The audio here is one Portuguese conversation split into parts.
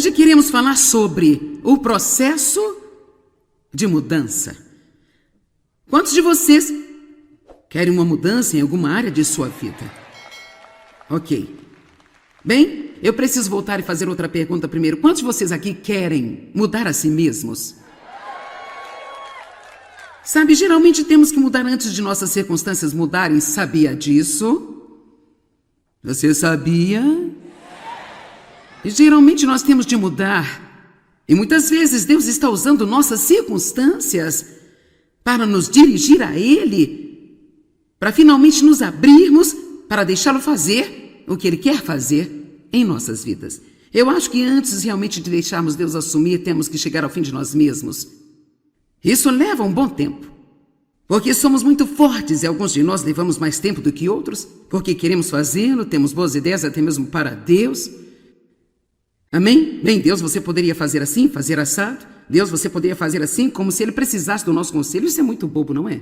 Hoje queremos falar sobre o processo de mudança. Quantos de vocês querem uma mudança em alguma área de sua vida? Ok. Bem, eu preciso voltar e fazer outra pergunta primeiro. Quantos de vocês aqui querem mudar a si mesmos? Sabe, geralmente temos que mudar antes de nossas circunstâncias mudarem. Sabia disso? Você sabia? E geralmente nós temos de mudar. E muitas vezes Deus está usando nossas circunstâncias para nos dirigir a Ele, para finalmente nos abrirmos para deixá-lo fazer o que Ele quer fazer em nossas vidas. Eu acho que antes realmente de deixarmos Deus assumir, temos que chegar ao fim de nós mesmos. Isso leva um bom tempo, porque somos muito fortes e alguns de nós levamos mais tempo do que outros, porque queremos fazê-lo, temos boas ideias até mesmo para Deus. Amém? Bem, Deus, você poderia fazer assim, fazer assado? Deus, você poderia fazer assim, como se Ele precisasse do nosso conselho. Isso é muito bobo, não é?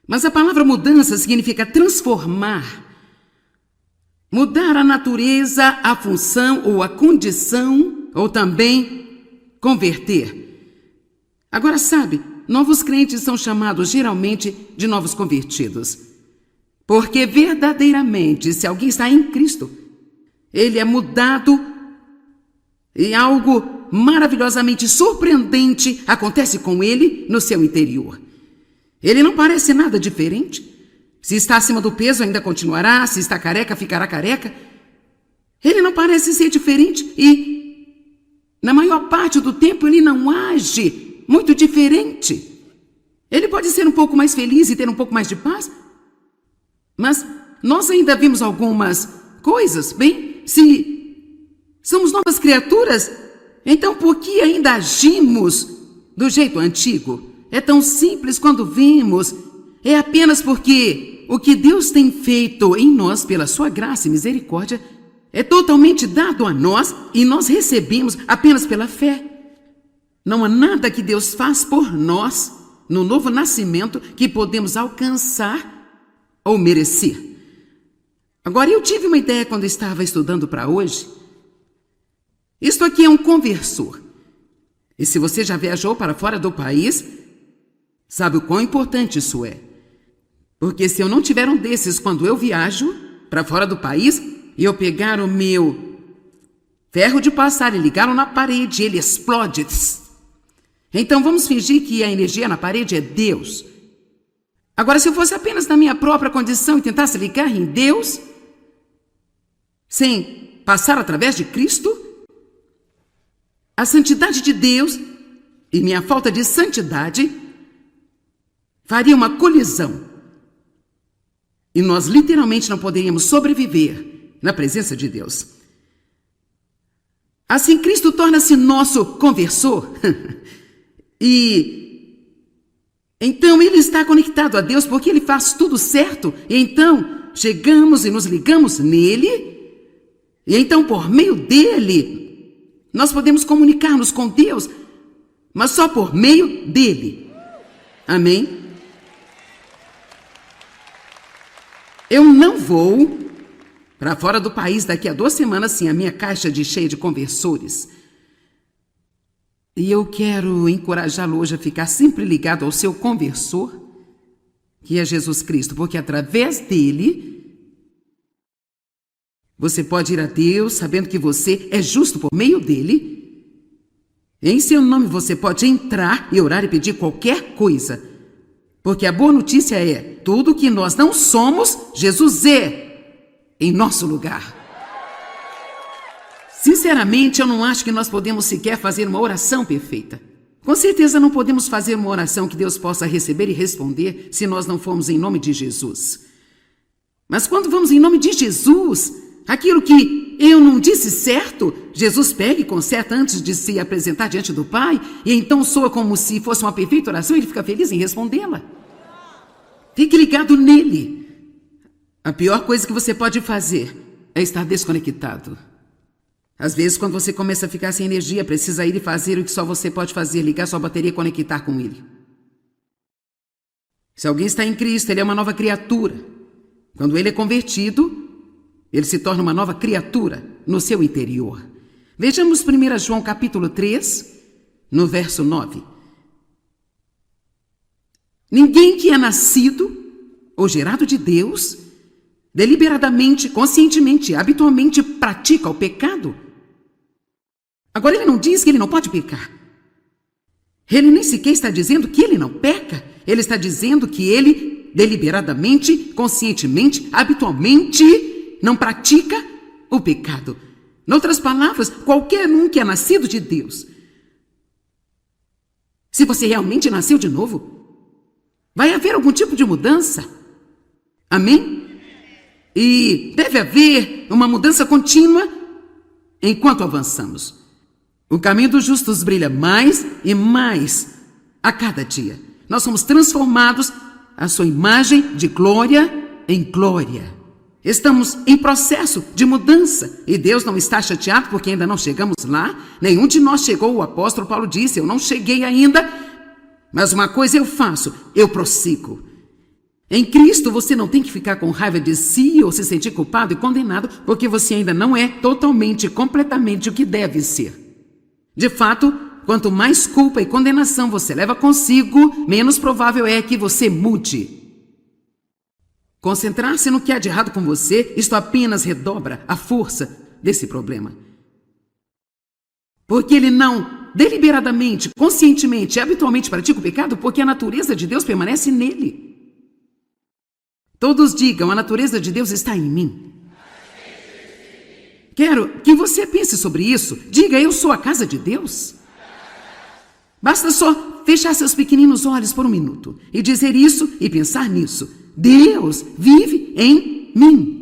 Mas a palavra mudança significa transformar. Mudar a natureza, a função ou a condição, ou também converter. Agora, sabe, novos crentes são chamados geralmente de novos convertidos. Porque verdadeiramente, se alguém está em Cristo, ele é mudado e algo maravilhosamente surpreendente acontece com ele no seu interior. Ele não parece nada diferente. Se está acima do peso, ainda continuará. Se está careca, ficará careca. Ele não parece ser diferente e, na maior parte do tempo, ele não age muito diferente. Ele pode ser um pouco mais feliz e ter um pouco mais de paz, mas nós ainda vimos algumas coisas. Bem, se somos novas criaturas, então por que ainda agimos do jeito antigo? É tão simples quando vimos. É apenas porque o que Deus tem feito em nós pela sua graça e misericórdia é totalmente dado a nós e nós recebemos apenas pela fé. Não há nada que Deus faz por nós, no novo nascimento, que podemos alcançar ou merecer. Agora, eu tive uma ideia quando estava estudando para hoje. Isto aqui é um conversor. E se você já viajou para fora do país, sabe o quão importante isso é. Porque se eu não tiver um desses quando eu viajo para fora do país, e eu pegar o meu ferro de passar e ligar na parede, ele explode. Então vamos fingir que a energia na parede é Deus. Agora, se eu fosse apenas na minha própria condição e tentasse ligar em Deus, sem passar através de Cristo, a santidade de Deus e minha falta de santidade faria uma colisão. E nós literalmente não poderíamos sobreviver na presença de Deus. Assim, Cristo torna-se nosso conversor. E então ele está conectado a Deus porque ele faz tudo certo. E então chegamos e nos ligamos nele. E então por meio dele nós podemos comunicar-nos com Deus, mas só por meio dele. Amém? Eu não vou para fora do país daqui a 2 semanas sem a minha caixa cheia de conversores. E eu quero encorajá-lo hoje a ficar sempre ligado ao seu conversor, que é Jesus Cristo, porque através dele você pode ir a Deus sabendo que você é justo por meio dele. Em seu nome você pode entrar e orar e pedir qualquer coisa, porque a boa notícia é, tudo que nós não somos, Jesus é em nosso lugar. Sinceramente, eu não acho que nós podemos sequer fazer uma oração perfeita. Com certeza não podemos fazer uma oração que Deus possa receber e responder se nós não formos em nome de Jesus. Mas quando vamos em nome de Jesus, aquilo que eu não disse certo, Jesus pega e conserta antes de se apresentar diante do Pai, e então soa como se fosse uma perfeita oração e ele fica feliz em respondê-la. Fique ligado nele. A pior coisa que você pode fazer é estar desconectado. Às vezes, quando você começa a ficar sem energia, precisa ir e fazer o que só você pode fazer, ligar sua bateria e conectar com ele. Se alguém está em Cristo, ele é uma nova criatura. Quando ele é convertido, ele se torna uma nova criatura no seu interior. Vejamos 1 João capítulo 3, no verso 9. Ninguém que é nascido ou gerado de Deus, deliberadamente, conscientemente, habitualmente pratica o pecado. Agora, ele não diz que ele não pode pecar. Ele nem sequer está dizendo que ele não peca. Ele está dizendo que ele, deliberadamente, conscientemente, habitualmente, não pratica o pecado. Em outras palavras, qualquer um que é nascido de Deus, se você realmente nasceu de novo, vai haver algum tipo de mudança. Amém? E deve haver uma mudança contínua enquanto avançamos. O caminho dos justos brilha mais e mais a cada dia. Nós somos transformados à sua imagem de glória em glória. Estamos em processo de mudança e Deus não está chateado porque ainda não chegamos lá. Nenhum de nós chegou. O apóstolo Paulo disse: eu não cheguei ainda, mas uma coisa eu faço, eu prossigo. Em Cristo você não tem que ficar com raiva de si ou se sentir culpado e condenado porque você ainda não é totalmente, completamente o que deve ser. De fato, quanto mais culpa e condenação você leva consigo, menos provável é que você mude. Concentrar-se no que há de errado com você, isto apenas redobra a força desse problema. Porque ele não deliberadamente, conscientemente, habitualmente pratica o pecado, porque a natureza de Deus permanece nele. Todos digam: a natureza de Deus está em mim. Quero que você pense sobre isso. Diga: eu sou a casa de Deus. Basta só fechar seus pequeninos olhos por um minuto e dizer isso e pensar nisso. Deus vive em mim.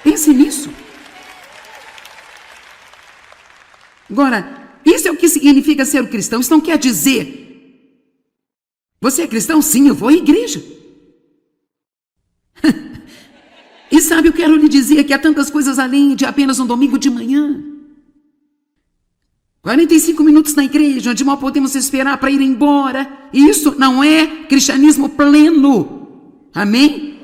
Pense nisso. Agora, isso é o que significa ser um cristão. Isso não quer dizer: você é cristão? Sim, eu vou à igreja. E sabe, eu quero lhe dizer que há tantas coisas além de apenas um domingo de manhã. 45 minutos na igreja, onde mal podemos esperar para ir embora. Isso não é cristianismo pleno. Amém?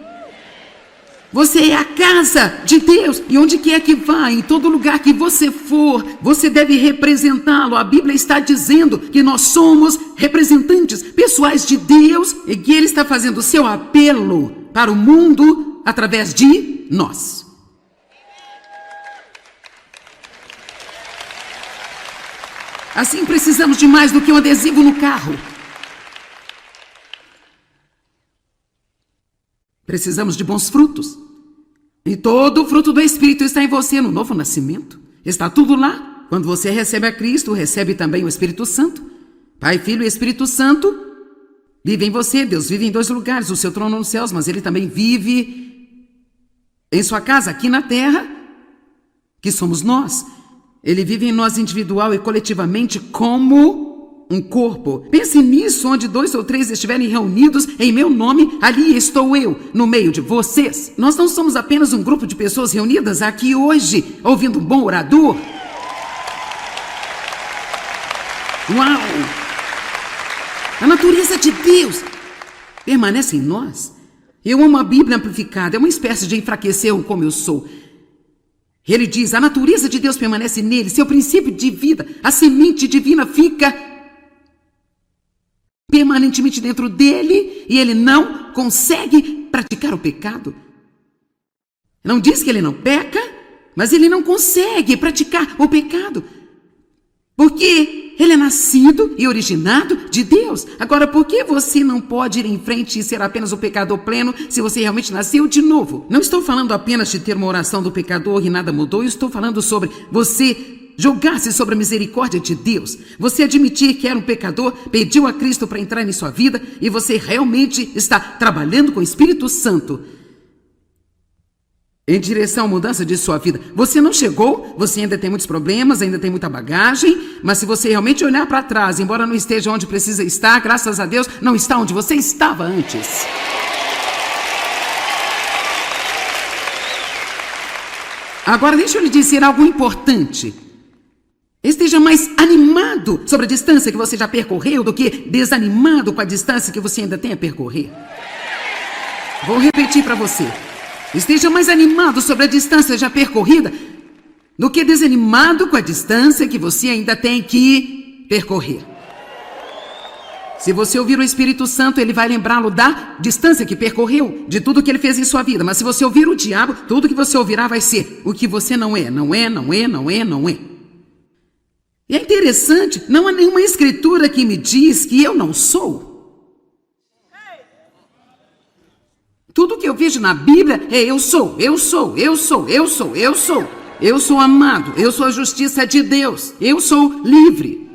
Você é a casa de Deus. E onde quer que vá, em todo lugar que você for, você deve representá-lo. A Bíblia está dizendo que nós somos representantes pessoais de Deus e que Ele está fazendo o seu apelo para o mundo através de nós. Assim, precisamos de mais do que um adesivo no carro. Precisamos de bons frutos. E todo o fruto do Espírito está em você no novo nascimento. Está tudo lá. Quando você recebe a Cristo, recebe também o Espírito Santo. Pai, Filho e Espírito Santo vive em você. Deus vive em dois lugares, o seu trono nos céus, mas Ele também vive em sua casa, aqui na terra, que somos nós. Ele vive em nós individual e coletivamente como um corpo. Pense nisso: onde 2 ou 3 estiverem reunidos em meu nome, ali estou eu, no meio de vocês. Nós não somos apenas um grupo de pessoas reunidas aqui hoje, ouvindo um bom orador. Uau! A natureza de Deus permanece em nós. Eu amo a Bíblia amplificada, é uma espécie de enfraquecer o como eu sou. Ele diz: a natureza de Deus permanece nele, seu princípio de vida, a semente divina fica permanentemente dentro dele e ele não consegue praticar o pecado. Não diz que ele não peca, mas ele não consegue praticar o pecado, porque ele é nascido e originado de Deus. Agora, por que você não pode ir em frente e ser apenas o pecador pleno se você realmente nasceu de novo? Não estou falando apenas de ter uma oração do pecador e nada mudou. Eu estou falando sobre você jogar-se sobre a misericórdia de Deus. Você admitir que era um pecador, pediu a Cristo para entrar em sua vida e você realmente está trabalhando com o Espírito Santo em direção à mudança de sua vida. Você não chegou, você ainda tem muitos problemas, ainda tem muita bagagem, mas se você realmente olhar para trás, embora não esteja onde precisa estar, graças a Deus, não está onde você estava antes. Agora, deixa eu lhe dizer algo importante. Esteja mais animado sobre a distância que você já percorreu do que desanimado com a distância que você ainda tem a percorrer. Vou repetir para você. Esteja mais animado sobre a distância já percorrida do que desanimado com a distância que você ainda tem que percorrer. Se você ouvir o Espírito Santo, ele vai lembrá-lo da distância que percorreu, de tudo que ele fez em sua vida. Mas se você ouvir o diabo, tudo que você ouvirá vai ser o que você não é. Não é, não é, não é, não é. E é interessante, não há nenhuma escritura que me diz que eu não sou. Tudo que eu vejo na Bíblia é eu sou, eu sou, eu sou, eu sou, eu sou. Eu sou amado, eu sou a justiça de Deus, eu sou livre.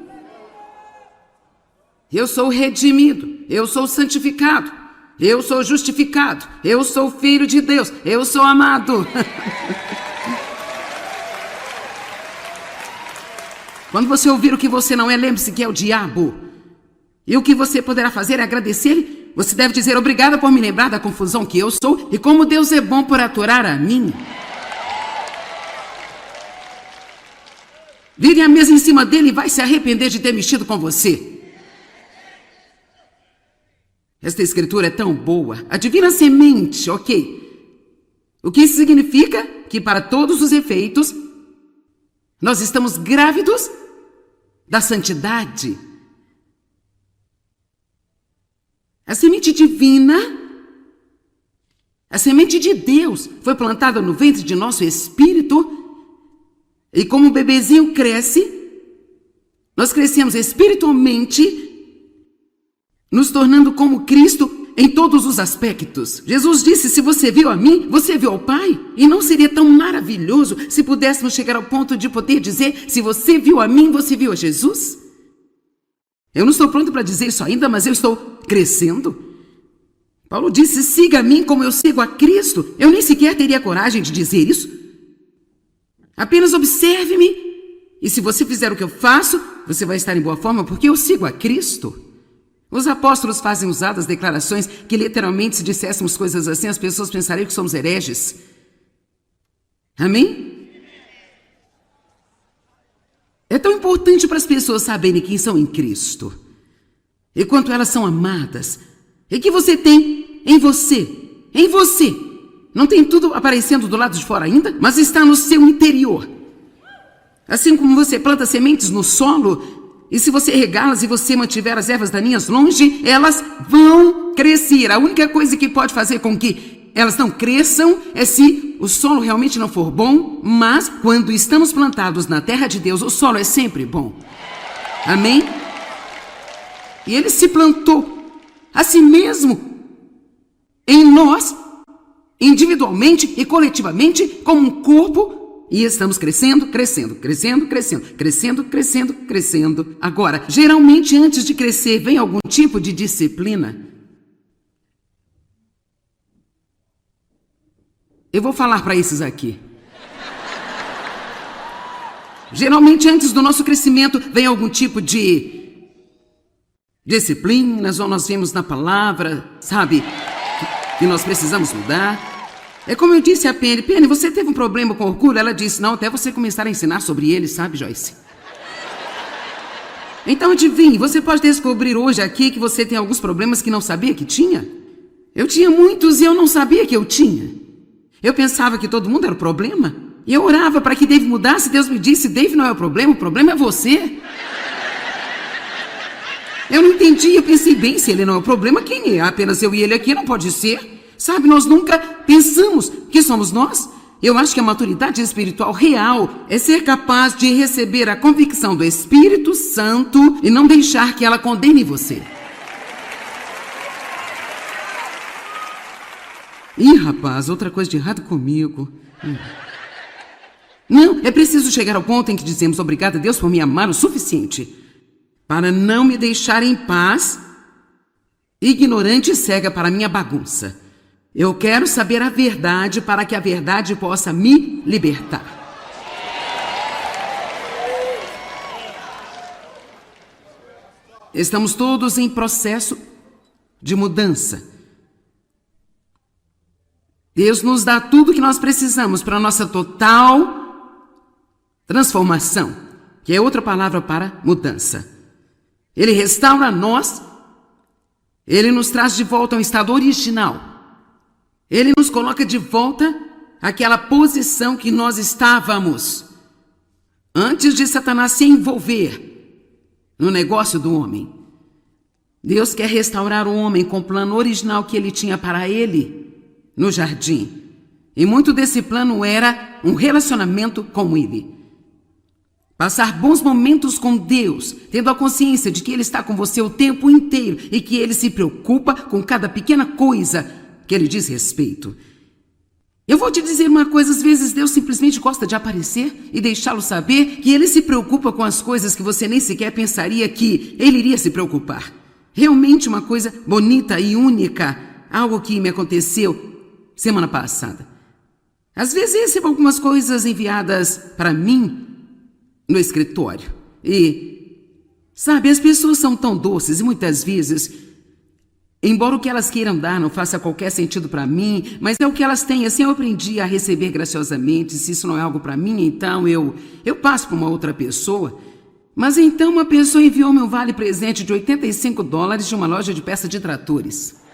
Eu sou redimido, eu sou santificado, eu sou justificado, eu sou filho de Deus, eu sou amado. Quando você ouvir o que você não é, lembre-se que é o diabo. E o que você poderá fazer é agradecer. Você deve dizer obrigada por me lembrar da confusão que eu sou e como Deus é bom por aturar a mim. Vire a mesa em cima dele e vai se arrepender de ter mexido com você. Esta escritura é tão boa. A divina semente, ok. O que isso significa? Que para todos os efeitos, nós estamos grávidos da santidade. A semente divina, a semente de Deus, foi plantada no ventre de nosso espírito. E como o bebezinho cresce, nós crescemos espiritualmente, nos tornando como Cristo em todos os aspectos. Jesus disse, se você viu a mim, você viu ao Pai. E não seria tão maravilhoso se pudéssemos chegar ao ponto de poder dizer, se você viu a mim, você viu a Jesus? Eu não estou pronto para dizer isso ainda, mas eu estou crescendo. Paulo disse, siga a mim como eu sigo a Cristo. Eu nem sequer teria coragem de dizer isso. Apenas observe-me, e se você fizer o que eu faço, você vai estar em boa forma, porque eu sigo a Cristo. Os apóstolos fazem usadas declarações que literalmente, se disséssemos coisas assim, as pessoas pensariam que somos hereges. Amém? É tão importante para as pessoas saberem quem são em Cristo, e quanto elas são amadas, e que você tem em você, em você. Não tem tudo aparecendo do lado de fora ainda, mas está no seu interior. Assim como você planta sementes no solo, e se você regá-las e você mantiver as ervas daninhas longe, elas vão crescer. A única coisa que pode fazer com que elas não cresçam é se o solo realmente não for bom, mas quando estamos plantados na terra de Deus, o solo é sempre bom. Amém? E ele se plantou a si mesmo em nós, individualmente e coletivamente, como um corpo, e estamos crescendo, crescendo, crescendo, crescendo, crescendo, crescendo, crescendo. Agora, geralmente antes de crescer, vem algum tipo de disciplina. Eu vou falar para esses aqui. Geralmente antes do nosso crescimento, vem algum tipo de disciplinas, ou nós vemos na palavra, sabe, que nós precisamos mudar. É como eu disse a Penny. Penny, você teve um problema com orgulho? Ela disse, não, até você começar a ensinar sobre ele, sabe, Joyce? Então adivinhe, você pode descobrir hoje aqui que você tem alguns problemas que não sabia que tinha. Eu tinha muitos e eu não sabia que eu tinha. Eu pensava que todo mundo era o problema. E eu orava para que Dave mudasse. Deus me disse, Dave não é o problema é você. Eu não entendi, eu pensei, bem, se ele não é o problema, quem é? Apenas eu e ele aqui, não pode ser. Sabe, nós nunca pensamos que somos nós. Eu acho que a maturidade espiritual real é ser capaz de receber a convicção do Espírito Santo e não deixar que ela condene você. Ih, rapaz, outra coisa de errado comigo. Não, é preciso chegar ao ponto em que dizemos obrigado a Deus por me amar o suficiente para não me deixar em paz, ignorante e cega para minha bagunça. Eu quero saber a verdade para que a verdade possa me libertar. Estamos todos em processo de mudança. Deus nos dá tudo que nós precisamos para a nossa total transformação, que é outra palavra para mudança. Ele restaura nós, ele nos traz de volta ao estado original. Ele nos coloca de volta àquela posição que nós estávamos antes de Satanás se envolver no negócio do homem. Deus quer restaurar o homem com o plano original que ele tinha para ele no jardim. E muito desse plano era um relacionamento com ele. Passar bons momentos com Deus, tendo a consciência de que Ele está com você o tempo inteiro e que Ele se preocupa com cada pequena coisa que Ele diz respeito. Eu vou te dizer uma coisa, às vezes Deus simplesmente gosta de aparecer e deixá-lo saber que Ele se preocupa com as coisas que você nem sequer pensaria que Ele iria se preocupar. Realmente uma coisa bonita e única, algo que me aconteceu semana passada. Às vezes eu recebo algumas coisas enviadas para mim no escritório. E, sabe, as pessoas são tão doces e muitas vezes, embora o que elas queiram dar não faça qualquer sentido para mim, mas é o que elas têm. Assim, eu aprendi a receber graciosamente. Se isso não é algo para mim, então eu passo para uma outra pessoa. Mas então uma pessoa enviou-me um vale-presente de $85 de uma loja de peça de tratores.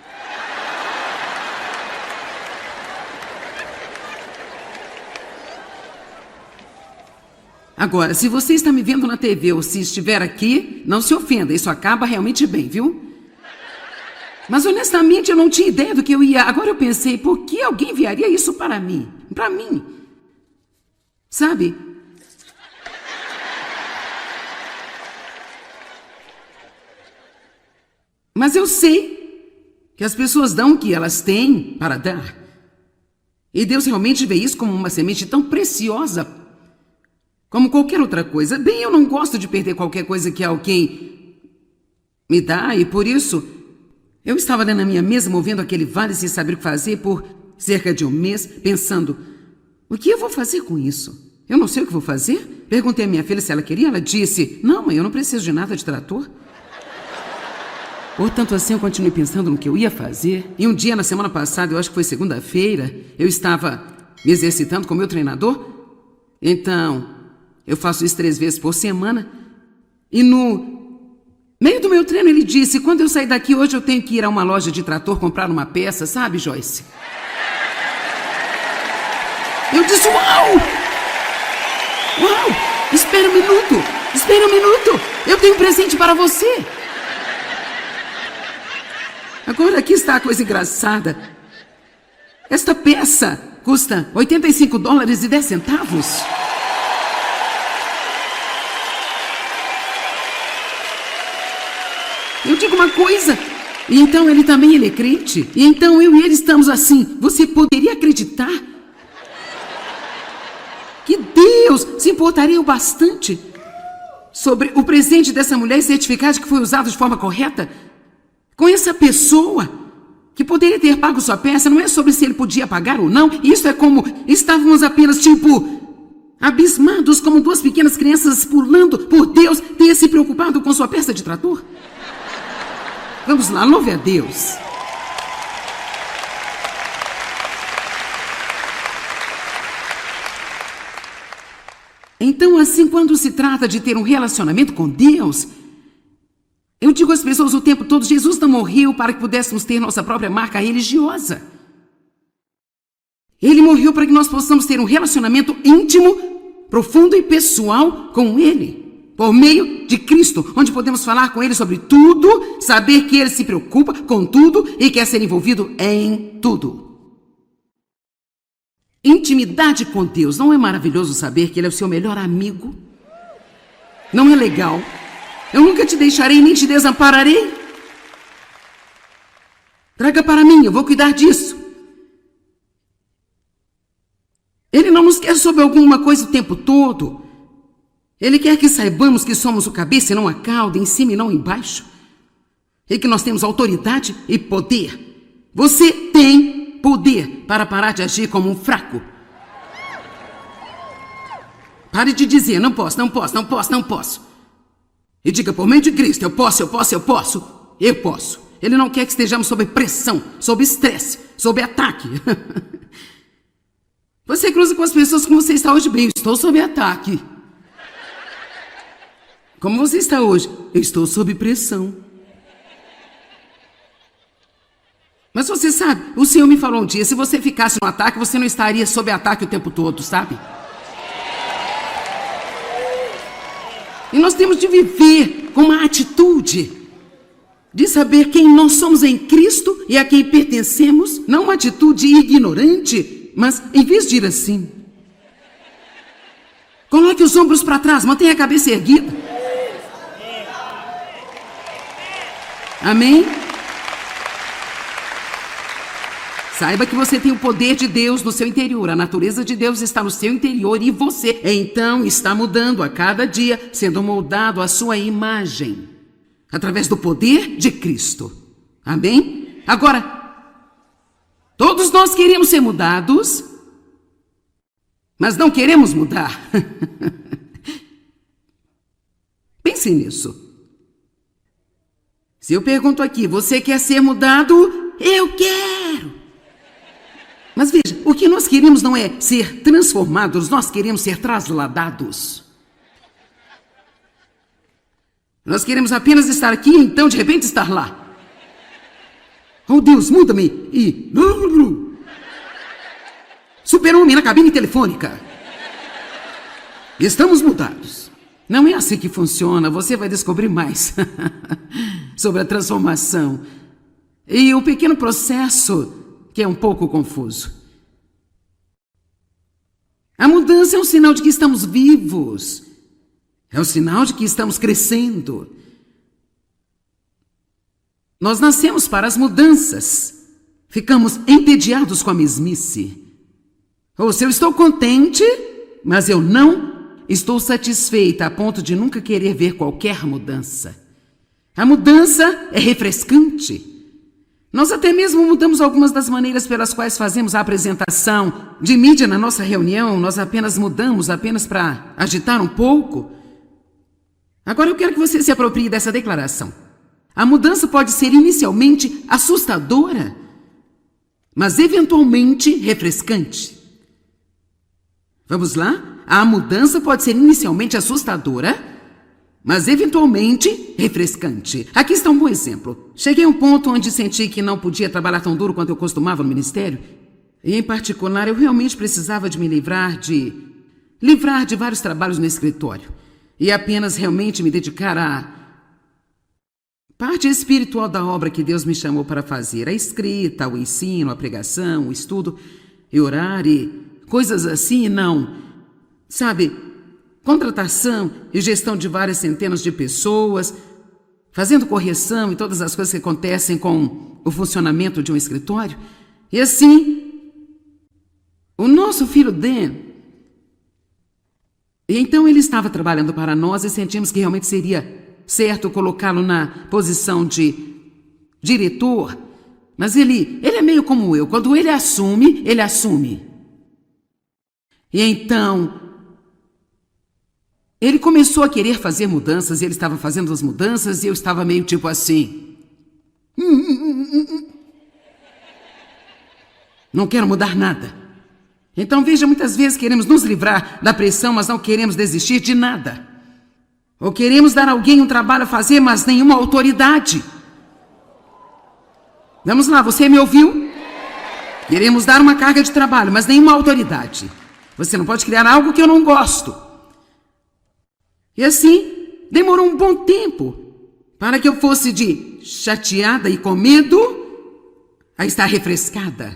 Agora, se você está me vendo na TV ou se estiver aqui, não se ofenda, isso acaba realmente bem, viu? Mas honestamente eu não tinha ideia do que eu ia... Agora eu pensei, por que alguém enviaria isso para mim? Para mim. Sabe? Mas eu sei que as pessoas dão o que elas têm para dar. E Deus realmente vê isso como uma semente tão preciosa como qualquer outra coisa. Bem, eu não gosto de perder qualquer coisa que alguém me dá e por isso eu estava ali na minha mesa movendo aquele vale sem saber o que fazer por cerca de um mês, pensando, o que eu vou fazer com isso? Eu não sei o que vou fazer? Perguntei à minha filha se ela queria, ela disse, não mãe, eu não preciso de nada de trator. Portanto, assim eu continuei pensando no que eu ia fazer e um dia na semana passada, eu acho que foi segunda-feira, eu estava me exercitando com o meu treinador. Então, eu faço isso 3 vezes por semana. E no meio do meu treino ele disse, quando eu sair daqui hoje eu tenho que ir a uma loja de trator comprar uma peça, sabe, Joyce? Eu disse, uau! Uau! Espera um minuto! Eu tenho um presente para você! Agora aqui está a coisa engraçada. Esta peça custa $85,10. Eu digo uma coisa, e então ele é crente, e então eu e ele estamos assim. Você poderia acreditar que Deus se importaria o bastante sobre o presente dessa mulher e certificar de que foi usado de forma correta? Com essa pessoa que poderia ter pago sua peça, não é sobre se ele podia pagar ou não, isso é como estávamos apenas abismados como 2 pequenas crianças pulando por Deus ter se preocupado com sua peça de trator. Vamos lá, louve a Deus. Então, assim, quando se trata de ter um relacionamento com Deus, eu digo às pessoas o tempo todo, Jesus não morreu para que pudéssemos ter nossa própria marca religiosa. Ele morreu para que nós possamos ter um relacionamento íntimo, profundo e pessoal com Ele. Por meio de Cristo, onde podemos falar com Ele sobre tudo, saber que Ele se preocupa com tudo e quer ser envolvido em tudo. Intimidade com Deus. Não é maravilhoso saber que Ele é o seu melhor amigo? Não é legal? Eu nunca te deixarei nem te desampararei. Traga para mim, eu vou cuidar disso. Ele não nos quer sobre alguma coisa o tempo todo. Ele quer que saibamos que somos o cabeça e não a cauda, em cima e não embaixo. E que nós temos autoridade e poder. Você tem poder para parar de agir como um fraco. Pare de dizer, não posso. E diga, por meio de Cristo, eu posso. Ele não quer que estejamos sob pressão, sob estresse, sob ataque. Você cruza com as pessoas como você está hoje. Bem, eu estou sob ataque. Como você está hoje? Eu estou sob pressão. Mas você sabe, o Senhor me falou um dia, se você ficasse no ataque, você não estaria sob ataque o tempo todo, sabe? E nós temos de viver com uma atitude de saber quem nós somos em Cristo e a quem pertencemos, não uma atitude ignorante, mas em vez de ir assim, coloque os ombros para trás, mantenha a cabeça erguida. Amém? Saiba que você tem o poder de Deus no seu interior, a natureza de Deus está no seu interior e você, então, está mudando a cada dia, sendo moldado à sua imagem, através do poder de Cristo. Amém? Agora, todos nós queremos ser mudados, mas não queremos mudar. Pense nisso. Se eu pergunto aqui, você quer ser mudado? Eu quero! Mas veja, o que nós queremos não é ser transformados, nós queremos ser trasladados. Nós queremos apenas estar aqui e então de repente estar lá. Oh Deus, muda-me! E... Super-homem na cabine telefônica. Estamos mudados. Não é assim que funciona, você vai descobrir mais sobre a transformação. E o pequeno processo que é um pouco confuso. A mudança é um sinal de que estamos vivos. É um sinal de que estamos crescendo. Nós nascemos para as mudanças. Ficamos entediados com a mesmice. Ou se eu estou contente, mas eu não estou satisfeita a ponto de nunca querer ver qualquer mudança. A mudança é refrescante. Nós até mesmo mudamos algumas das maneiras pelas quais fazemos a apresentação de mídia na nossa reunião. Nós apenas mudamos, apenas para agitar um pouco. Agora eu quero que você se aproprie dessa declaração. A mudança pode ser inicialmente assustadora, mas eventualmente refrescante. Vamos lá? A mudança pode ser inicialmente assustadora, mas eventualmente refrescante. Aqui está um bom exemplo. Cheguei a um ponto onde senti que não podia trabalhar tão duro quanto eu costumava no ministério. E, em particular, eu realmente precisava de me livrar de vários trabalhos no escritório. E apenas realmente me dedicar à parte espiritual da obra que Deus me chamou para fazer. A escrita, o ensino, a pregação, o estudo, e orar e coisas assim, não. Sabe... Contratação e gestão de várias centenas de pessoas, fazendo correção e todas as coisas que acontecem com o funcionamento de um escritório. E assim, o nosso filho Dan, e então ele estava trabalhando para nós e sentimos que realmente seria certo colocá-lo na posição de diretor. Mas ele é meio como eu, quando ele assume, ele assume. E então... ele começou a querer fazer mudanças, e ele estava fazendo as mudanças, e eu estava meio tipo assim. Não quero mudar nada. Então veja, muitas vezes queremos nos livrar da pressão, mas não queremos desistir de nada. Ou queremos dar a alguém um trabalho a fazer, mas nenhuma autoridade. Vamos lá, você me ouviu? Queremos dar uma carga de trabalho, mas nenhuma autoridade. Você não pode criar algo que eu não gosto. E assim, demorou um bom tempo para que eu fosse de chateada e com medo a estar refrescada.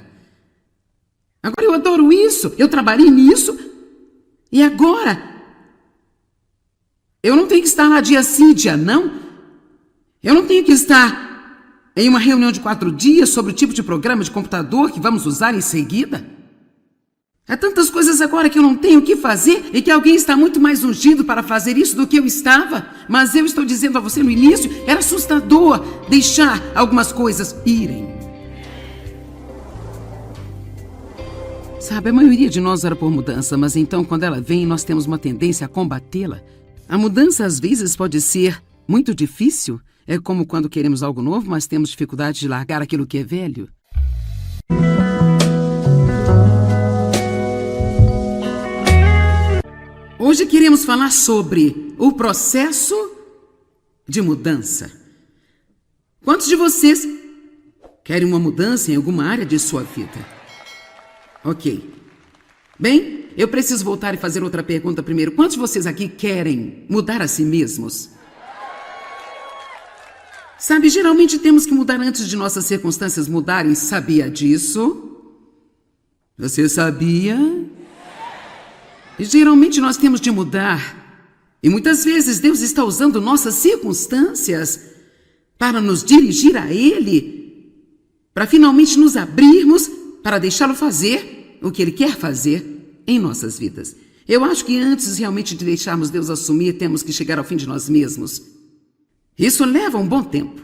Agora eu adoro isso, eu trabalhei nisso e agora eu não tenho que estar lá dia sim, dia não. Eu não tenho que estar em uma reunião de 4 dias sobre o tipo de programa de computador que vamos usar em seguida. Há tantas coisas agora que eu não tenho o que fazer e que alguém está muito mais ungido para fazer isso do que eu estava. Mas eu estou dizendo a você no início, era assustador deixar algumas coisas irem. Sabe, a maioria de nós era por mudança, mas então quando ela vem, nós temos uma tendência a combatê-la. A mudança às vezes pode ser muito difícil. É como quando queremos algo novo, mas temos dificuldade de largar aquilo que é velho. Hoje queremos falar sobre o processo de mudança. Quantos de vocês Querem uma mudança em alguma área de sua vida? Ok. Bem, eu preciso voltar e fazer outra pergunta primeiro. Quantos de vocês aqui querem mudar a si mesmos? Sabe, geralmente temos que mudar antes de nossas circunstâncias mudarem. Sabia disso? Você sabia? E geralmente nós temos de mudar. E muitas vezes Deus está usando nossas circunstâncias para nos dirigir a Ele, para finalmente nos abrirmos para deixá-lo fazer o que Ele quer fazer em nossas vidas. Eu acho que antes realmente de deixarmos Deus assumir, temos que chegar ao fim de nós mesmos. Isso leva um bom tempo,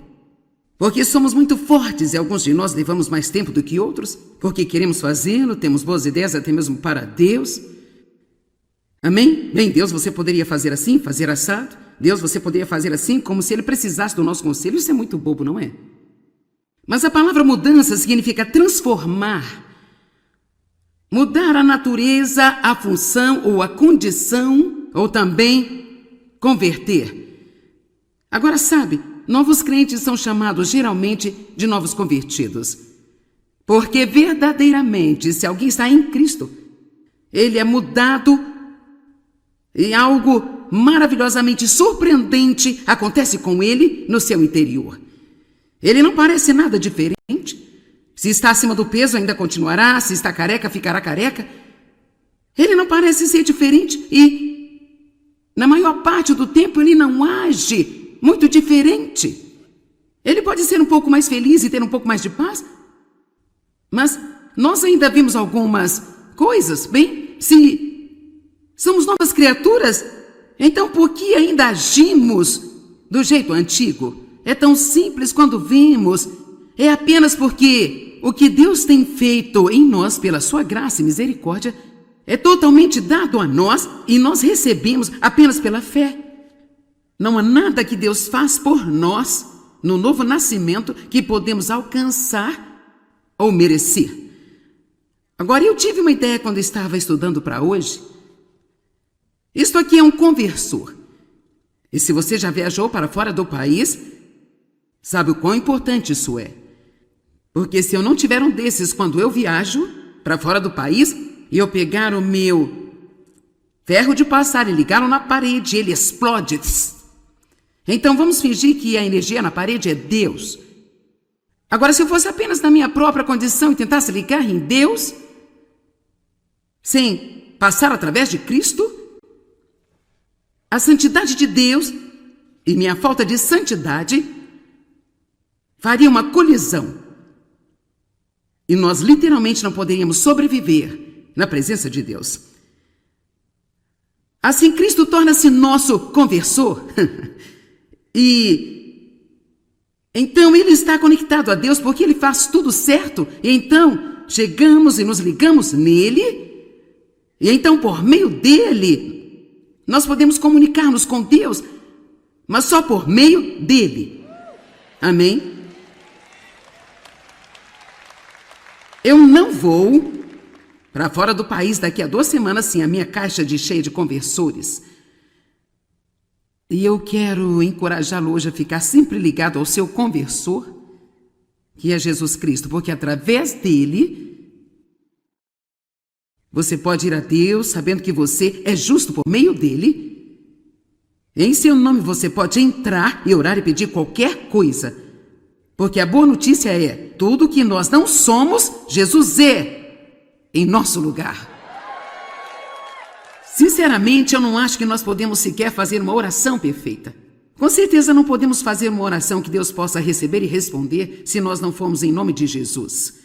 porque somos muito fortes e alguns de nós levamos mais tempo do que outros, porque queremos fazê-lo, temos boas ideias até mesmo para Deus. Amém? Bem, Deus, você poderia fazer assim, fazer assado? Deus, você poderia fazer assim, como se Ele precisasse do nosso conselho? Isso é muito bobo, não é? Mas a palavra mudança significa transformar. Mudar a natureza, a função ou a condição, ou também converter. Agora sabe, novos crentes são chamados geralmente de novos convertidos. Porque verdadeiramente, se alguém está em Cristo, ele é mudado e algo maravilhosamente surpreendente acontece com ele no seu interior. Ele não parece nada diferente. Se está acima do peso, ainda continuará. Se está careca, ficará careca. Ele não parece ser diferente e, na maior parte do tempo, ele não age muito diferente. Ele pode ser um pouco mais feliz e ter um pouco mais de paz. Mas nós ainda vimos algumas coisas, bem, se somos novas criaturas, então por que ainda agimos do jeito antigo? É tão simples quando vemos. É apenas porque o que Deus tem feito em nós pela sua graça e misericórdia é totalmente dado a nós e nós recebemos apenas pela fé. Não há nada que Deus faz por nós no novo nascimento que podemos alcançar ou merecer. Agora, eu tive uma ideia quando estava estudando para hoje. Isto aqui é um conversor. E se você já viajou para fora do país, sabe o quão importante isso é. Porque se eu não tiver um desses quando eu viajo para fora do país e eu pegar o meu ferro de passar e ligá-lo na parede, ele explode. Então vamos fingir que a energia na parede é Deus. Agora, se eu fosse apenas na minha própria condição e tentasse ligar em Deus, sem passar através de Cristo, a santidade de Deus e minha falta de santidade faria uma colisão. E nós literalmente não poderíamos sobreviver na presença de Deus. Assim, Cristo torna-se nosso conversor. E então Ele está conectado a Deus porque Ele faz tudo certo. E então chegamos e nos ligamos nele. E então por meio dele nós podemos comunicar-nos com Deus, mas só por meio dele. Amém? Eu não vou para fora do país daqui a 2 semanas sem a minha caixa cheia de conversores. E eu quero encorajá-lo hoje a ficar sempre ligado ao seu conversor, que é Jesus Cristo, porque através dele você pode ir a Deus sabendo que você é justo por meio dele. Em seu nome você pode entrar e orar e pedir qualquer coisa. Porque a boa notícia é, tudo que nós não somos, Jesus é em nosso lugar. Sinceramente, eu não acho que nós podemos sequer fazer uma oração perfeita. Com certeza não podemos fazer uma oração que Deus possa receber e responder se nós não formos em nome de Jesus.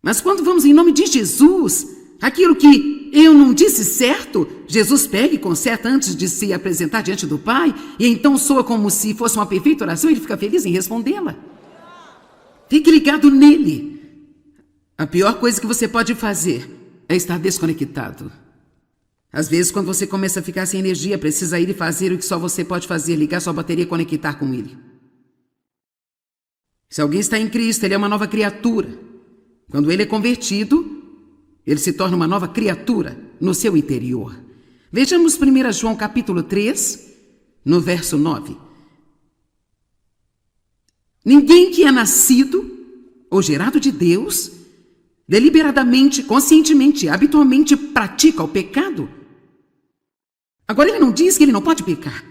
Mas quando vamos em nome de Jesus, aquilo que eu não disse certo, Jesus pega e conserta antes de se apresentar diante do Pai, e então soa como se fosse uma perfeita oração e ele fica feliz em respondê-la. Fique ligado nele. A pior coisa que você pode fazer é estar desconectado. Às vezes, quando você começa a ficar sem energia, precisa ir e fazer o que só você pode fazer, ligar sua bateria e conectar com ele. Se alguém está em Cristo, ele é uma nova criatura. Quando ele é convertido, ele se torna uma nova criatura no seu interior. Vejamos 1 João capítulo 3, no verso 9. Ninguém que é nascido ou gerado de Deus, deliberadamente, conscientemente, habitualmente pratica o pecado. Agora, ele não diz que ele não pode pecar.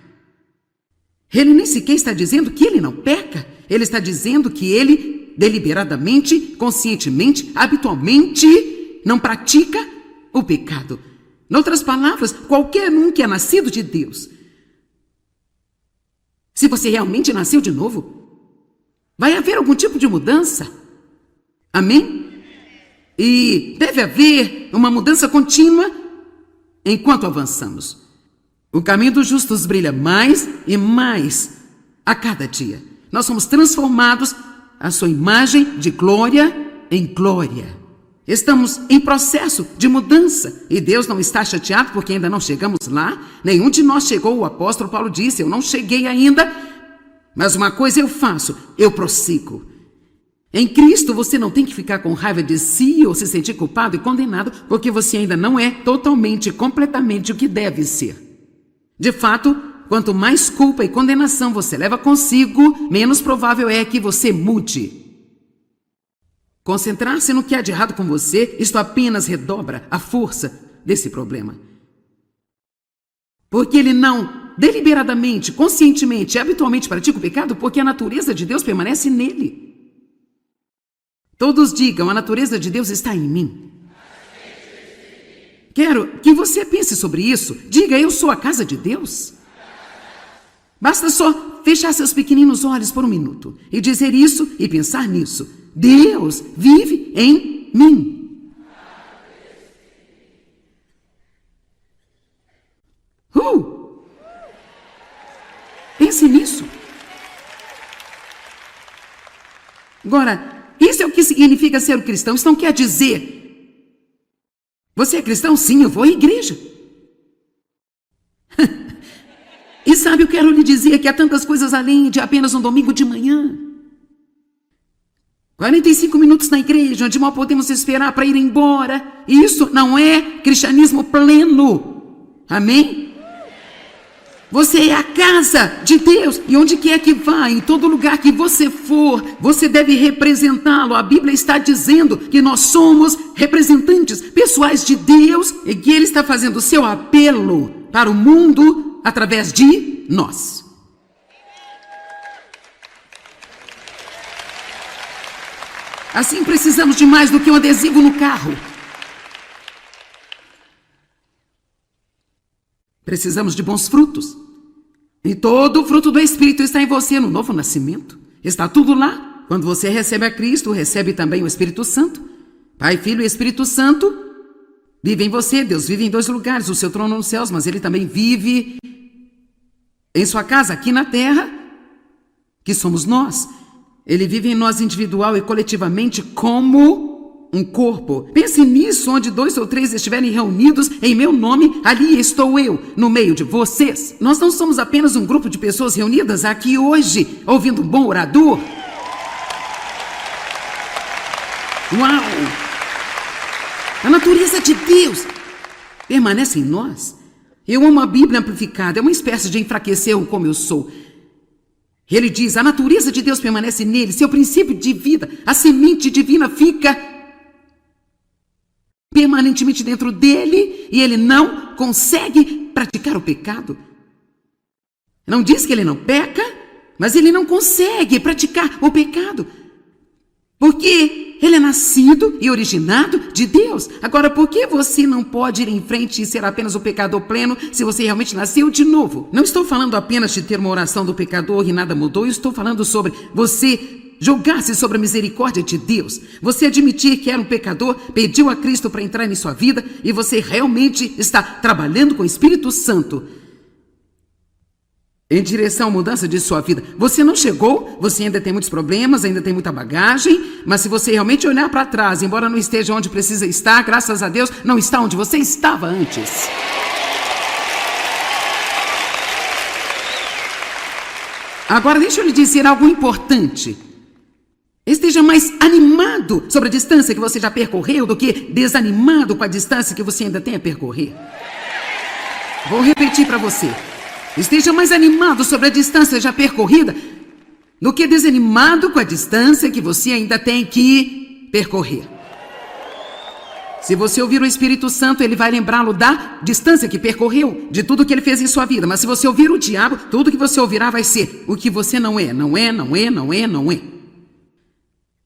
Ele nem sequer está dizendo que ele não peca. Ele está dizendo que ele, deliberadamente, conscientemente, habitualmente, não pratica o pecado. Em outras palavras, qualquer um que é nascido de Deus, se você realmente nasceu de novo, vai haver algum tipo de mudança. Amém? E deve haver uma mudança contínua enquanto avançamos. O caminho dos justos brilha mais e mais a cada dia. Nós somos transformados à sua imagem de glória em glória. Estamos em processo de mudança e Deus não está chateado porque ainda não chegamos lá. Nenhum de nós chegou, o apóstolo Paulo disse, eu não cheguei ainda, mas uma coisa eu faço, eu prossigo. Em Cristo você não tem que ficar com raiva de si ou se sentir culpado e condenado porque você ainda não é totalmente, completamente o que deve ser. De fato, quanto mais culpa e condenação você leva consigo, menos provável é que você mude. Concentrar-se no que há de errado com você, isto apenas redobra a força desse problema. Porque ele não deliberadamente, conscientemente, habitualmente pratica o pecado, porque a natureza de Deus permanece nele. Todos digam, a natureza de Deus está em mim. Quero que você pense sobre isso. Diga, eu sou a casa de Deus. Basta só fechar seus pequeninos olhos por um minuto e dizer isso e pensar nisso. Deus vive em mim. Pense nisso. Agora, isso é o que significa ser um cristão. Isso não quer dizer... Você é cristão? Sim, eu vou à igreja. E sabe, eu quero lhe dizer que há tantas coisas além de apenas um domingo de manhã. 45 minutos na igreja, onde mal podemos esperar para ir embora. Isso não é cristianismo pleno. Amém? Você é a casa de Deus e onde quer que vá, em todo lugar que você for, você deve representá-lo. A Bíblia está dizendo que nós somos representantes pessoais de Deus e que Ele está fazendo o seu apelo para o mundo através de nós. Assim precisamos de mais do que um adesivo no carro. Precisamos de bons frutos. E todo o fruto do Espírito está em você no novo nascimento. Está tudo lá. Quando você recebe a Cristo, recebe também o Espírito Santo. Pai, Filho e Espírito Santo vive em você. Deus vive em dois lugares, o seu trono nos céus, mas Ele também vive em sua casa, aqui na terra, que somos nós. Ele vive em nós individual e coletivamente como um corpo. Pense nisso, onde 2 ou 3 estiverem reunidos em meu nome, ali estou eu, no meio de vocês. Nós não somos apenas um grupo de pessoas reunidas aqui hoje, ouvindo um bom orador. Uau! A natureza de Deus permanece em nós. Eu amo a Bíblia amplificada, é uma espécie de enfraquecer o como eu sou. Ele diz, a natureza de Deus permanece nele, seu princípio de vida, a semente divina fica permanentemente dentro dele e ele não consegue praticar o pecado. Não diz que ele não peca, mas ele não consegue praticar o pecado. Porque ele é nascido e originado de Deus. Agora, por que você não pode ir em frente e ser apenas o pecador pleno se você realmente nasceu de novo? Não estou falando apenas de ter uma oração do pecador e nada mudou. Eu estou falando sobre você jogar-se sobre a misericórdia de Deus. Você admitir que era um pecador, pediu a Cristo para entrar em sua vida e você realmente está trabalhando com o Espírito Santo em direção à mudança de sua vida. Você não chegou, você ainda tem muitos problemas, ainda tem muita bagagem, mas se você realmente olhar para trás, embora não esteja onde precisa estar, graças a Deus, não está onde você estava antes. Agora, deixa eu lhe dizer algo importante. Esteja mais animado sobre a distância que você já percorreu do que desanimado com a distância que você ainda tem a percorrer. Vou repetir para você. Esteja mais animado sobre a distância já percorrida do que desanimado com a distância que você ainda tem que percorrer. Se você ouvir o Espírito Santo, ele vai lembrá-lo da distância que percorreu, de tudo que ele fez em sua vida. Mas se você ouvir o diabo, tudo que você ouvirá vai ser o que você não é, não é, não é, não é, não é.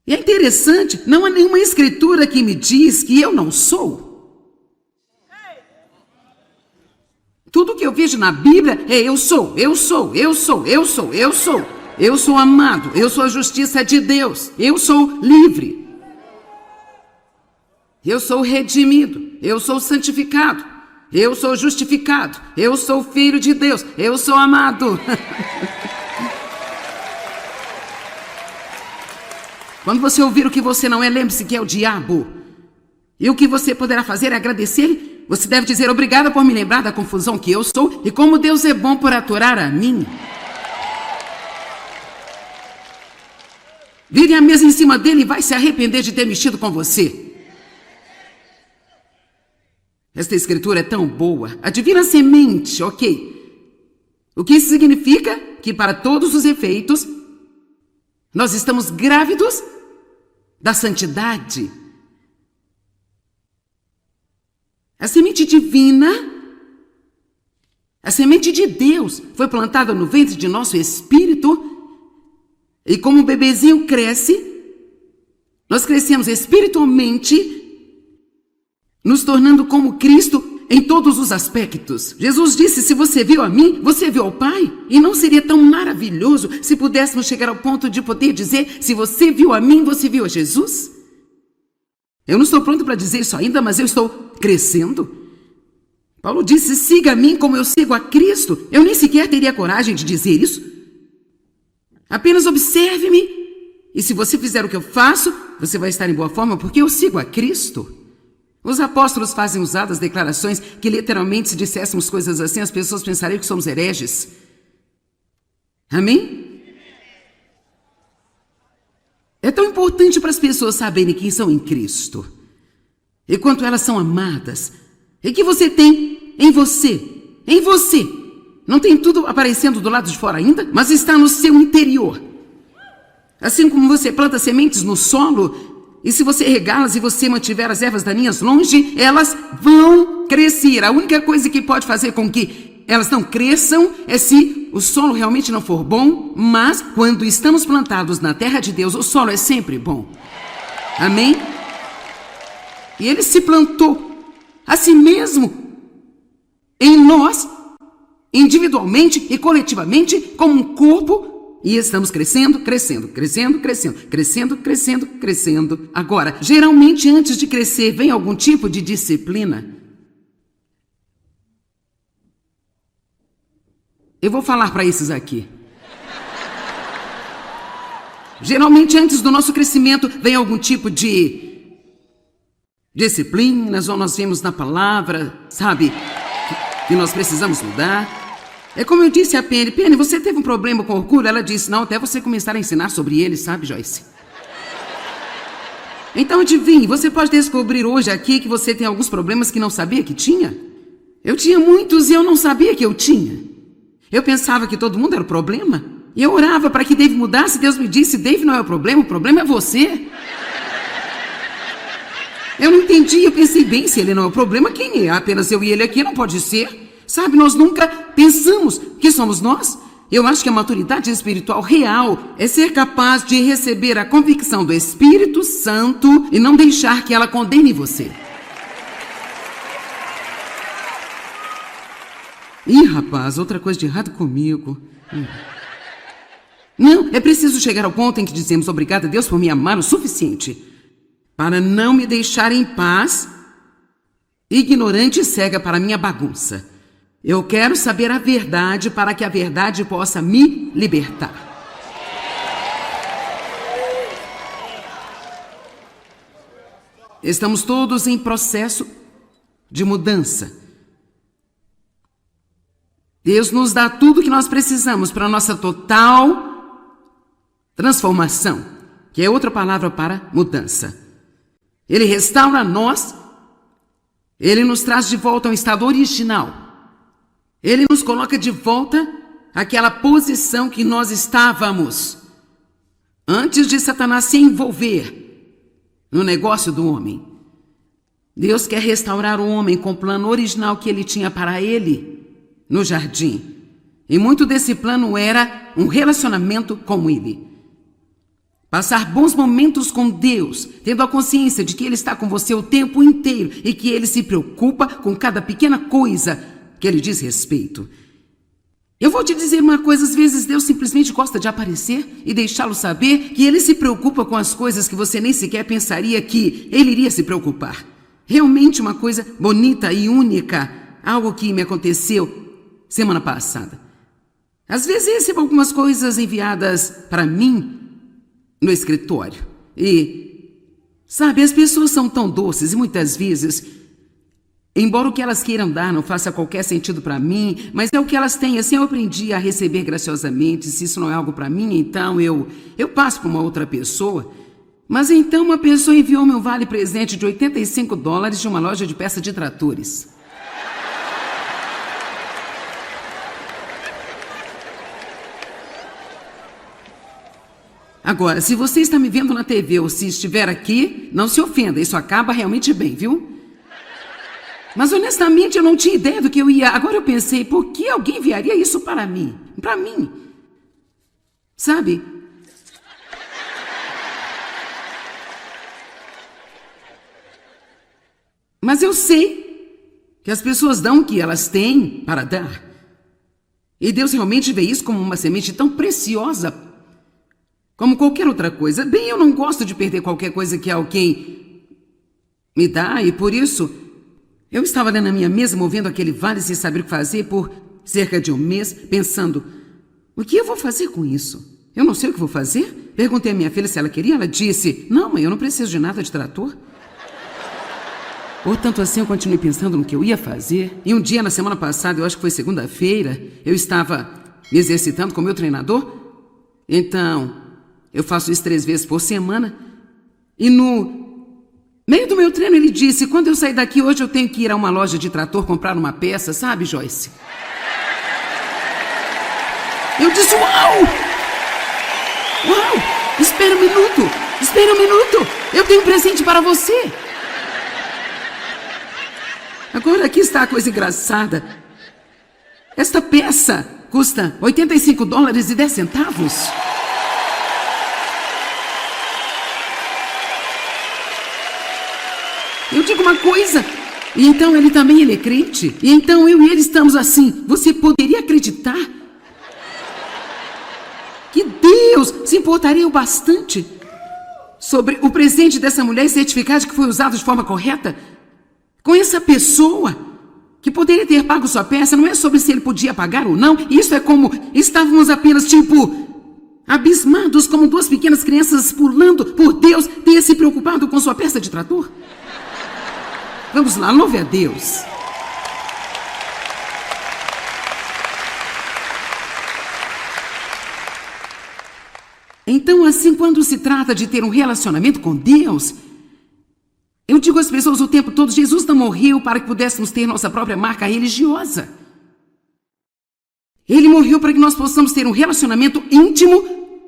E é interessante, não há nenhuma escritura que me diz que eu não sou. Tudo que eu vejo na Bíblia é eu sou, eu sou, eu sou, eu sou, eu sou. Eu sou amado, eu sou a justiça de Deus, eu sou livre. Eu sou redimido, eu sou santificado, eu sou justificado, eu sou filho de Deus, eu sou amado. Quando você ouvir o que você não é, lembre-se que é o diabo. E o que você poderá fazer é agradecer. Você deve dizer obrigada por me lembrar da confusão que eu sou e como Deus é bom por aturar a mim. Vire a mesa em cima dele e vai se arrepender de ter mexido com você. Esta escritura é tão boa. A divina semente, ok. O que isso significa? Que para todos os efeitos, nós estamos grávidos da santidade. A semente divina, a semente de Deus, foi plantada no ventre de nosso espírito. E como o bebezinho cresce, nós crescemos espiritualmente, nos tornando como Cristo em todos os aspectos. Jesus disse, se você viu a mim, você viu ao Pai. E não seria tão maravilhoso se pudéssemos chegar ao ponto de poder dizer, se você viu a mim, você viu a Jesus? Eu não estou pronto para dizer isso ainda, mas eu estou crescendo. Paulo disse, siga a mim como eu sigo a Cristo. Eu nem sequer teria coragem de dizer isso. Apenas observe-me. E se você fizer o que eu faço, você vai estar em boa forma, porque eu sigo a Cristo. Os apóstolos fazem usadas declarações que literalmente, se disséssemos coisas assim, as pessoas pensariam que somos hereges. Amém? É tão importante para as pessoas saberem quem são em Cristo, e quanto elas são amadas, e que você tem em você, em você. Não tem tudo aparecendo do lado de fora ainda, mas está no seu interior. Assim como você planta sementes no solo, e se você regá-las e você mantiver as ervas daninhas longe, elas vão crescer. A única coisa que pode fazer com que elas não cresçam é se o solo realmente não for bom, mas quando estamos plantados na terra de Deus, o solo é sempre bom. Amém? E ele se plantou a si mesmo em nós, individualmente e coletivamente, como um corpo. E estamos crescendo, crescendo, crescendo, crescendo, crescendo, crescendo, crescendo. Agora, geralmente antes de crescer, vem algum tipo de disciplina. Eu vou falar para esses aqui. Geralmente antes do nosso crescimento, vem algum tipo de disciplinas, ou nós vemos na palavra, sabe, que nós precisamos mudar. É como eu disse a Penny. Penny, você teve um problema com orgulho? Ela disse, não, até você começar a ensinar sobre ele, sabe, Joyce? Então adivinhe, você pode descobrir hoje aqui que você tem alguns problemas que não sabia que tinha. Eu tinha muitos e eu não sabia que eu tinha. Eu pensava que todo mundo era o problema. E eu orava para que Dave mudasse. Deus me disse, Dave não é o problema é você. Eu não entendi, eu pensei, bem, se ele não é o problema, quem é? Apenas eu e ele aqui, não pode ser. Sabe, nós nunca pensamos que somos nós. Eu acho que a maturidade espiritual real é ser capaz de receber a convicção do Espírito Santo e não deixar que ela condene você. Ih, rapaz, outra coisa de errado comigo. Não, é preciso chegar ao ponto em que dizemos obrigada a Deus por me amar o suficiente para não me deixar em paz, ignorante e cega para a minha bagunça. Eu quero saber a verdade para que a verdade possa me libertar. Estamos todos em processo de mudança. Deus nos dá tudo que nós precisamos para a nossa total transformação, que é outra palavra para mudança. Ele restaura nós, ele nos traz de volta ao estado original. Ele nos coloca de volta àquela posição que nós estávamos. antes de Satanás se envolver no negócio do homem, Deus quer restaurar o homem com o plano original que ele tinha para ele no jardim. E muito desse plano era um relacionamento com ele. Passar bons momentos com Deus, tendo a consciência de que Ele está com você o tempo inteiro e que Ele se preocupa com cada pequena coisa que Ele diz respeito. Eu vou te dizer uma coisa, às vezes Deus simplesmente gosta de aparecer e deixá-lo saber que Ele se preocupa com as coisas que você nem sequer pensaria que Ele iria se preocupar. Realmente uma coisa bonita e única, algo que me aconteceu semana passada. Às vezes recebo algumas coisas enviadas para mim no escritório. E, sabe, as pessoas são tão doces e muitas vezes, embora o que elas queiram dar não faça qualquer sentido para mim, mas é o que elas têm. Assim eu aprendi a receber graciosamente. Se isso não é algo para mim, então eu passo para uma outra pessoa. Mas então uma pessoa enviou-me um vale-presente de $85 de uma loja de peça de tratores. Agora, se você está me vendo na TV ou se estiver aqui, não se ofenda, isso acaba realmente bem, viu? Mas honestamente eu não tinha ideia do que eu ia. Agora eu pensei, por que alguém enviaria isso para mim? Para mim. Sabe? Mas eu sei que as pessoas dão o que elas têm para dar. E Deus realmente vê isso como uma semente tão preciosa como qualquer outra coisa. Bem, eu não gosto de perder qualquer coisa que alguém me dá e por isso eu estava ali na minha mesa movendo aquele vale sem saber o que fazer por cerca de um mês, pensando, o que eu vou fazer com isso? Eu não sei o que vou fazer? Perguntei à minha filha se ela queria, ela disse, não mãe, eu não preciso de nada de trator. Portanto, assim eu continuei pensando no que eu ia fazer e um dia na semana passada, eu acho que foi segunda-feira, eu estava me exercitando com o meu treinador. Então eu faço isso 3 vezes por semana. E no meio do meu treino ele disse, quando eu sair daqui hoje eu tenho que ir a uma loja de trator comprar uma peça, sabe, Joyce? Eu disse, uau! Uau! Espera um minuto! Eu tenho um presente para você! Agora aqui está a coisa engraçada. Esta peça custa $85,10. Eu digo uma coisa, e então ele é crente, e então eu e ele estamos assim. Você poderia acreditar que Deus se importaria o bastante sobre o presente dessa mulher e certificar de que foi usado de forma correta? Com essa pessoa que poderia ter pago sua peça, não é sobre se ele podia pagar ou não, isso é como estávamos apenas abismados como 2 pequenas crianças pulando por Deus ter se preocupado com sua peça de trator. Vamos lá, louve a Deus. Então, assim, quando se trata de ter um relacionamento com Deus, eu digo às pessoas o tempo todo, Jesus não morreu para que pudéssemos ter nossa própria marca religiosa. Ele morreu para que nós possamos ter um relacionamento íntimo,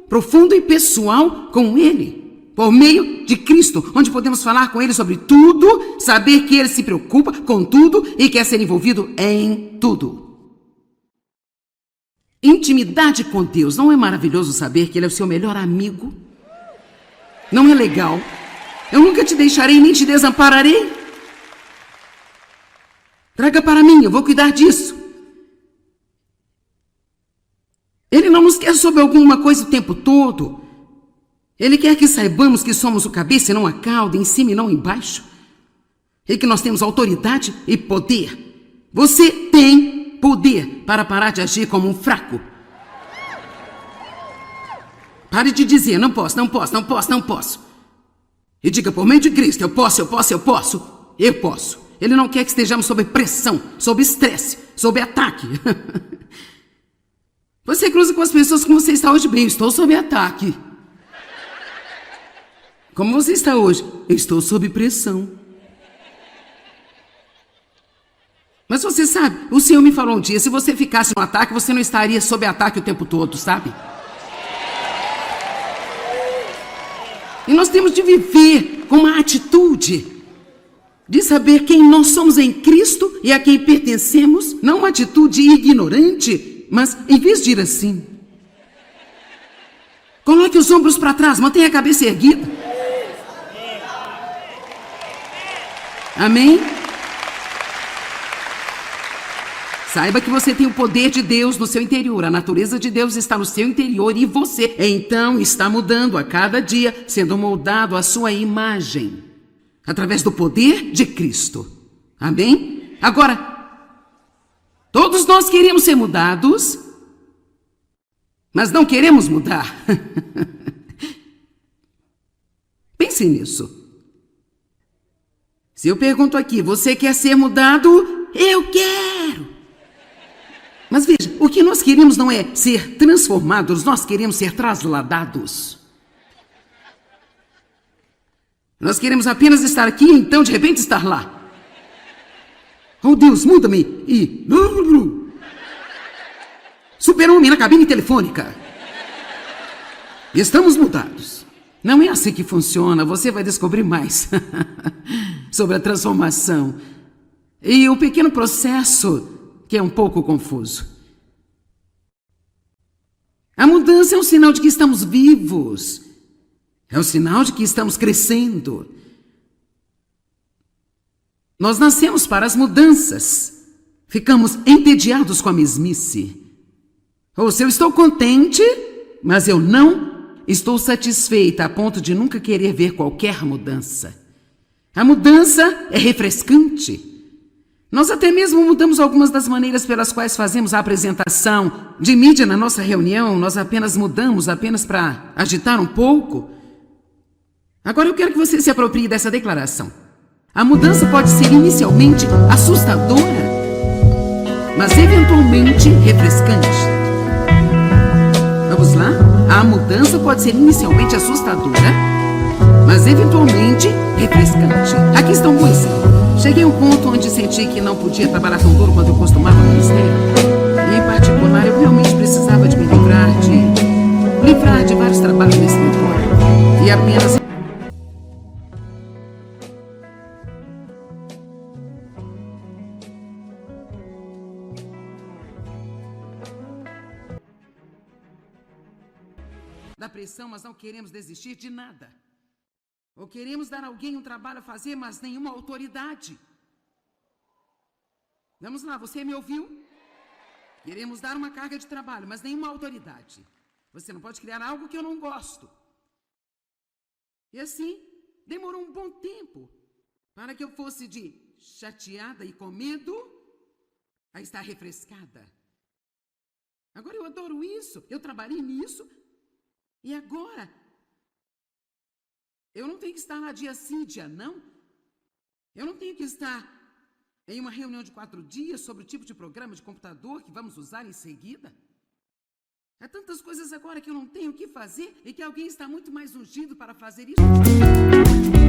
profundo e pessoal com Ele. Por meio de Cristo, onde podemos falar com Ele sobre tudo, saber que Ele se preocupa com tudo e quer ser envolvido em tudo. Intimidade com Deus. Não é maravilhoso saber que Ele é o seu melhor amigo? Não é legal? Eu nunca te deixarei nem te desampararei. Traga para mim, eu vou cuidar disso. Ele não nos quer sobre alguma coisa o tempo todo. Ele quer que saibamos que somos o cabeça e não a cauda, em cima e não embaixo. E que nós temos autoridade e poder. Você tem poder para parar de agir como um fraco. Pare de dizer, não posso. E diga, por meio de Cristo, eu posso. Ele não quer que estejamos sob pressão, sob estresse, sob ataque. Você cruza com as pessoas como você está hoje. Bem, eu estou sob ataque. Como você está hoje? Eu estou sob pressão. Mas você sabe, o Senhor me falou um dia, se você ficasse no ataque, você não estaria sob ataque o tempo todo, sabe? E nós temos de viver com uma atitude de saber quem nós somos em Cristo e a quem pertencemos, não uma atitude ignorante, mas em vez de ir assim, coloque os ombros para trás, mantenha a cabeça erguida. Amém? Saiba que você tem o poder de Deus no seu interior, a natureza de Deus está no seu interior e você, então, está mudando a cada dia, sendo moldado à sua imagem, através do poder de Cristo. Amém? Agora, todos nós queremos ser mudados, mas não queremos mudar. Pense nisso. Se eu pergunto aqui, você quer ser mudado? Eu quero! Mas veja, o que nós queremos não é ser transformados, nós queremos ser trasladados. Nós queremos apenas estar aqui e então de repente estar lá. Oh Deus, muda-me! E... Super-homem na cabine telefônica. Estamos mudados. Não é assim que funciona, você vai descobrir mais sobre a transformação. E o pequeno processo que é um pouco confuso. A mudança é um sinal de que estamos vivos. É um sinal de que estamos crescendo. Nós nascemos para as mudanças. Ficamos entediados com a mesmice. Ou se eu estou contente, mas eu não estou satisfeita a ponto de nunca querer ver qualquer mudança. A mudança é refrescante. Nós até mesmo mudamos algumas das maneiras pelas quais fazemos a apresentação de mídia na nossa reunião. Nós apenas mudamos, apenas para agitar um pouco. Agora eu quero que você se aproprie dessa declaração. A mudança pode ser inicialmente assustadora, mas eventualmente refrescante. Vamos lá? A mudança pode ser inicialmente assustadora, mas eventualmente refrescante. Aqui está um bom exemplo. Cheguei a um ponto onde senti que não podia trabalhar tão duro quanto eu costumava no ministério. E em particular, eu realmente precisava de me livrar de vários trabalhos nesse escritório. E apenas... da pressão, mas não queremos desistir de nada. Ou queremos dar a alguém um trabalho a fazer, mas nenhuma autoridade. Vamos lá, você me ouviu? Queremos dar uma carga de trabalho, mas nenhuma autoridade. Você não pode criar algo que eu não gosto. E assim, demorou um bom tempo para que eu fosse de chateada e com medo a estar refrescada. Agora eu adoro isso, eu trabalhei nisso e agora... eu não tenho que estar lá dia sim, dia não. Eu não tenho que estar em uma reunião de 4 dias sobre o tipo de programa de computador que vamos usar em seguida. Há tantas coisas agora que eu não tenho o que fazer e que alguém está muito mais ungido para fazer isso.